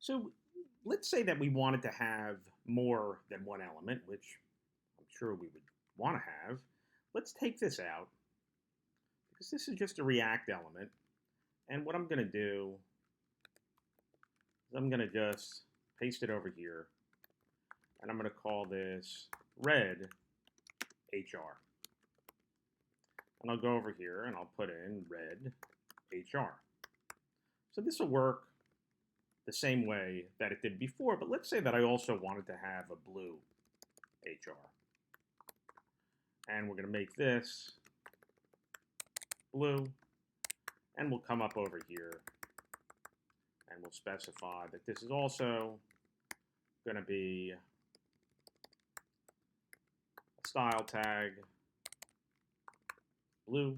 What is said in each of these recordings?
So let's say that we wanted to have more than one element, which I'm sure we would want to have. Let's take this out because this is just a React element. And what I'm going to do is I'm going to just paste it over here. And I'm going to call this red HR. And I'll go over here and I'll put in red HR. So this will work the same way that it did before, but let's say that I also wanted to have a blue HR. And we're going to make this blue, and we'll come up over here and we'll specify that this is also going to be a style tag blue.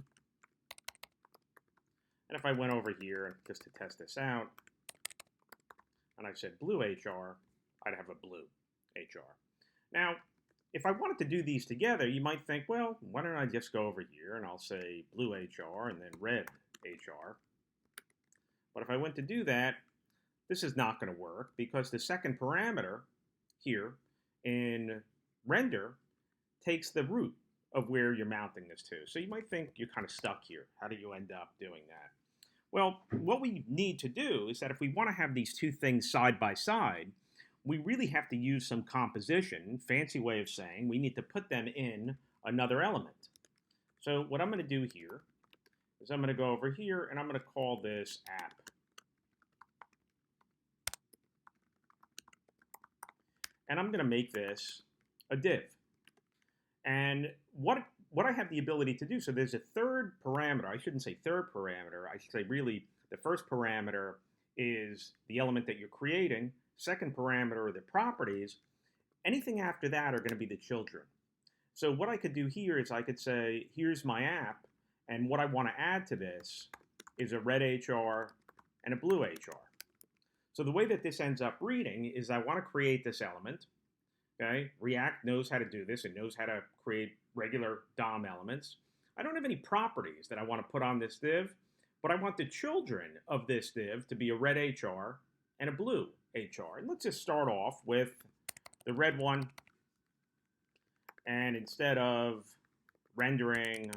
And if I went over here just to test this out, and I said blue HR, I'd have a blue HR. Now, if I wanted to do these together, you might think, well, why don't I just go over here and I'll say blue HR and then red HR. But if I went to do that, this is not going to work because the second parameter here in render takes the root of where you're mounting this to. So you might think you're kind of stuck here. How do you end up doing that? Well, what we need to do is that if we want to have these two things side by side, we really have to use some composition, fancy way of saying we need to put them in another element. So what I'm going to do here is I'm going to go over here and I'm going to call this app. And I'm going to make this a div. And what I have the ability to do, so there's a third parameter. I shouldn't say third parameter. I should say really the first parameter is the element that you're creating. Second parameter are the properties. Anything after that are going to be the children. So what I could do here is I could say, here's my app, and what I want to add to this is a red HR and a blue HR. So the way that this ends up reading is I want to create this element. Okay, React knows how to do this. It knows how to create regular DOM elements. I don't have any properties that I want to put on this div, but I want the children of this div to be a red HR and a blue HR. And let's just start off with the red one. And instead of rendering,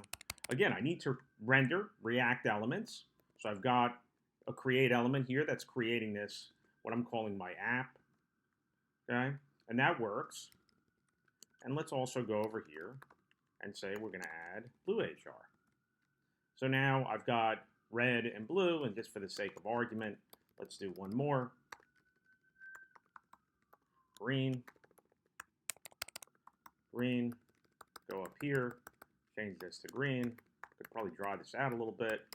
again, I need to render React elements. So I've got a create element here that's creating this, what I'm calling my app. Okay. And that works. And let's also go over here and say we're going to add blue HR. So now I've got red and blue, and just for the sake of argument, let's do one more. Green. Green. Go up here, change this to green. Could probably draw this out a little bit.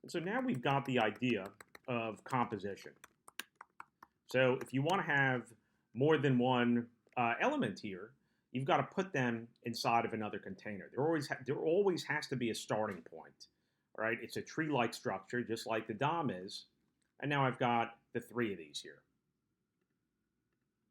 And so now we've got the idea of composition. So if you want to have more than one element here, you've got to put them inside of another container. There always has to be a starting point, right? It's a tree-like structure, just like the DOM is. And now I've got the three of these here.